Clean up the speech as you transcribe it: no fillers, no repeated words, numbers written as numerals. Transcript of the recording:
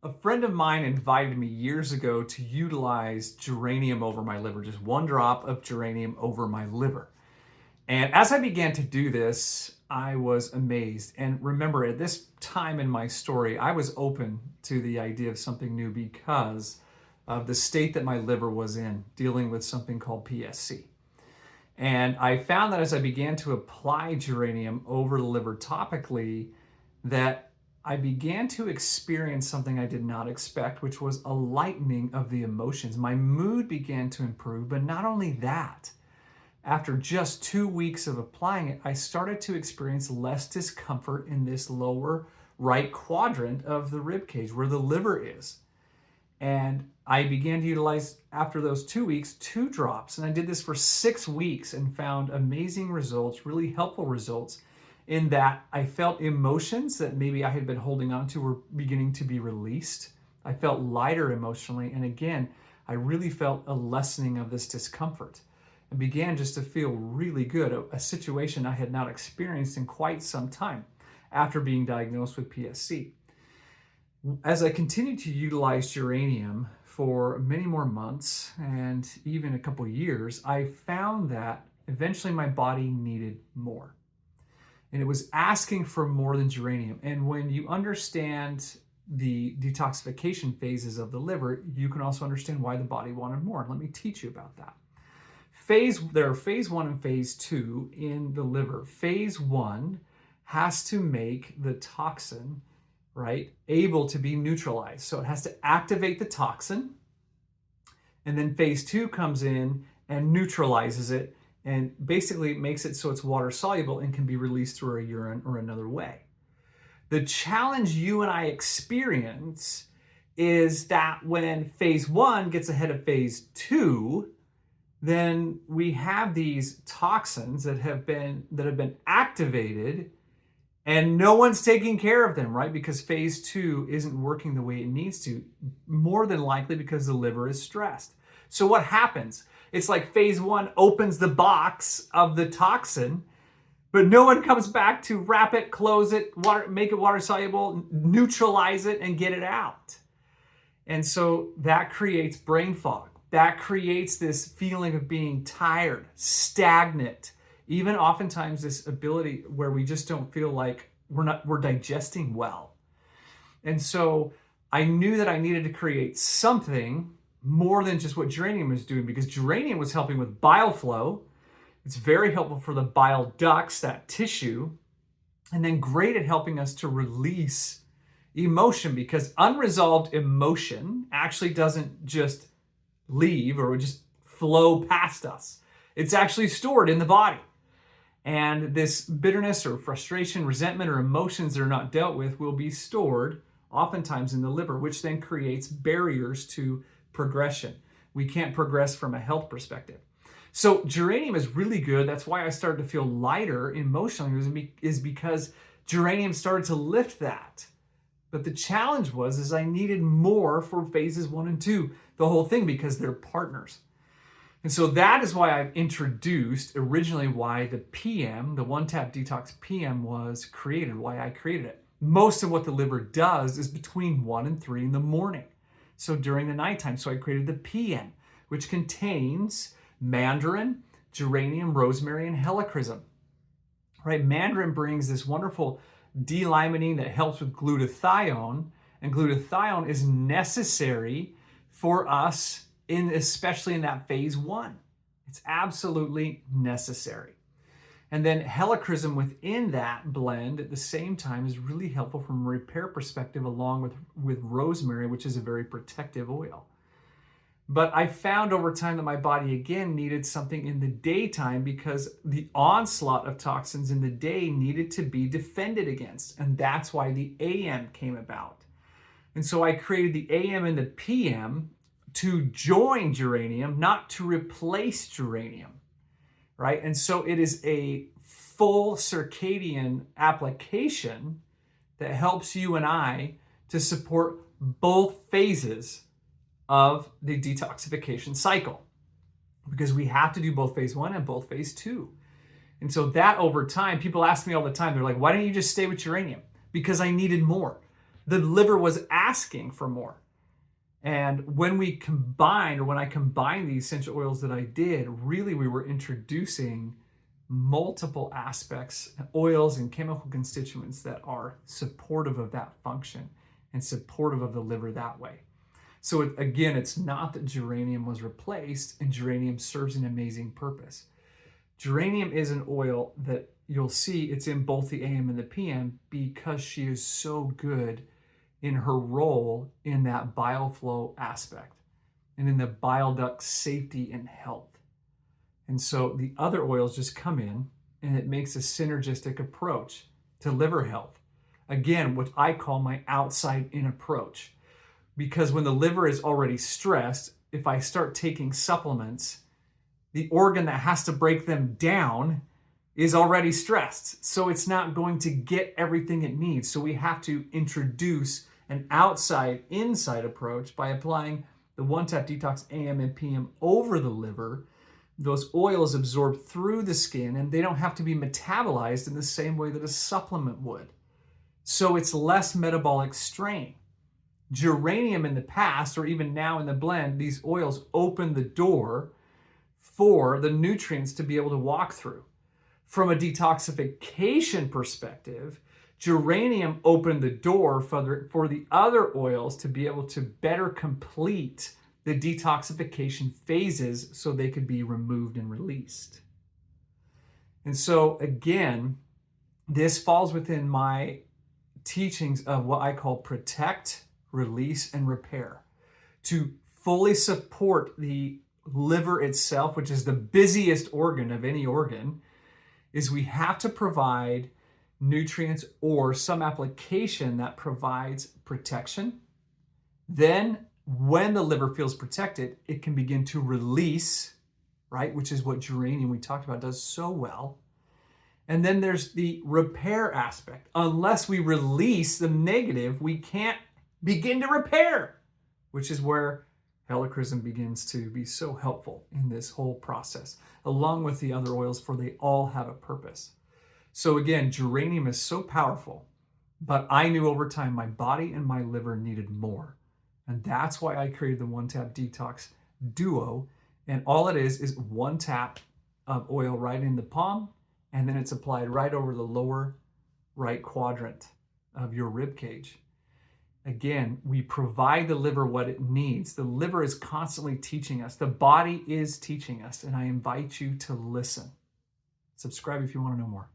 A friend of mine invited me years ago to utilize geranium over my liver, just one drop of geranium over my liver. And as I began to do this, I was amazed. And remember, at this time in my story, I was open to the idea of something new because of the state that my liver was in, dealing with something called PSC. And I found that as I began to apply geranium over the liver topically, that I began to experience something I did not expect, which was a lightening of the emotions. My mood began to improve, but not only that, after just 2 weeks of applying it, I started to experience less discomfort in this lower right quadrant of the rib cage where the liver is. And I began to utilize, after those 2 weeks, 2 drops. And I did this for 6 weeks and found amazing results, really helpful results, in that I felt emotions that maybe I had been holding on to were beginning to be released. I felt lighter emotionally. And again, I really felt a lessening of this discomfort and began just to feel really good, a situation I had not experienced in quite some time after being diagnosed with PSC. As I continued to utilize geranium for many more months and even a couple years, I found that eventually my body needed more. And it was asking for more than geranium. And when you understand the detoxification phases of the liver, you can also understand why the body wanted more. Let me teach you about that. There are phase 1 and phase 2 in the liver. Phase 1 has to make the toxin, right, able to be neutralized. So it has to activate the toxin. And then phase 2 comes in and neutralizes it and basically makes it so it's water soluble and can be released through our urine or another way. The challenge you and I experience is that when phase 1 gets ahead of phase 2, then we have these toxins that have been activated and no one's taking care of them, right? Because phase 2 isn't working the way it needs to, more than likely because the liver is stressed. So what happens? It's like phase 1 opens the box of the toxin, but no one comes back to wrap it, close it, make it water soluble, neutralize it, and get it out. And so that creates brain fog. That creates this feeling of being tired, stagnant, even oftentimes this ability where we just don't feel like we're digesting well. And so I knew that I needed to create something more than just what geranium was doing, because geranium was helping with bile flow. It's very helpful for the bile ducts, that tissue, and then great at helping us to release emotion, because unresolved emotion actually doesn't just leave or just flow past us. It's actually stored in the body. And this bitterness or frustration, resentment, or emotions that are not dealt with will be stored oftentimes in the liver, which then creates barriers to progression. We can't progress from a health perspective. So geranium is really good. That's why I started to feel lighter emotionally, is because geranium started to lift that. But the challenge was I needed more for phases 1 and 2, the whole thing, because they're partners. And so that is why I've introduced originally why the PM, the One Tap Detox PM, was created, why I created it. Most of what the liver does is between 1 and 3 in the morning. So during the nighttime, so I created the PM, which contains mandarin, geranium, rosemary, and helichrysum. Right? Mandarin brings this wonderful D-limonene that helps with glutathione, and glutathione is necessary for us especially in that phase 1. It's absolutely necessary. And then helichrysum within that blend at the same time is really helpful from a repair perspective, along with rosemary, which is a very protective oil. But I found over time that my body again needed something in the daytime, because the onslaught of toxins in the day needed to be defended against. And that's why the AM came about. And so I created the AM and the PM to join geranium, not to replace geranium, right? And so it is a full circadian application that helps you and I to support both phases of the detoxification cycle, because we have to do both phase 1 and both phase 2. And so that over time, people ask me all the time, they're like, why don't you just stay with geranium? Because I needed more. The liver was asking for more. And when I combined the essential oils that I did, really we were introducing multiple aspects, oils and chemical constituents that are supportive of that function and supportive of the liver that way. So again, it's not that geranium was replaced, and geranium serves an amazing purpose. Geranium is an oil that you'll see it's in both the AM and the PM because she is so good in her role in that bile flow aspect and in the bile duct safety and health. And so the other oils just come in and it makes a synergistic approach to liver health. Again, what I call my outside in approach. Because when the liver is already stressed, if I start taking supplements, the organ that has to break them down is already stressed. So it's not going to get everything it needs. So we have to introduce an outside inside approach by applying the One Tap Detox AM and PM over the liver. Those oils absorb through the skin and they don't have to be metabolized in the same way that a supplement would. So it's less metabolic strain. Geranium in the past, or even now in the blend, these oils open the door for the nutrients to be able to walk through. From a detoxification perspective, geranium opened the door for the other oils to be able to better complete the detoxification phases so they could be removed and released. And so again, this falls within my teachings of what I call protect, release, and repair. To fully support the liver itself, which is the busiest organ of any organ, is we have to provide nutrients or some application that provides protection. Then when the liver feels protected, it can begin to release, right? Which is what geranium we talked about does so well. And then there's the repair aspect. Unless we release the negative, we can't begin to repair, which is where helichrysum begins to be so helpful in this whole process, along with the other oils, for they all have a purpose. So again, geranium is so powerful, but I knew over time my body and my liver needed more. And that's why I created the One Tap Detox Duo. And all it is one tap of oil right in the palm, and then it's applied right over the lower right quadrant of your rib cage. Again, we provide the liver what it needs. The liver is constantly teaching us. The body is teaching us, and I invite you to listen. Subscribe if you want to know more.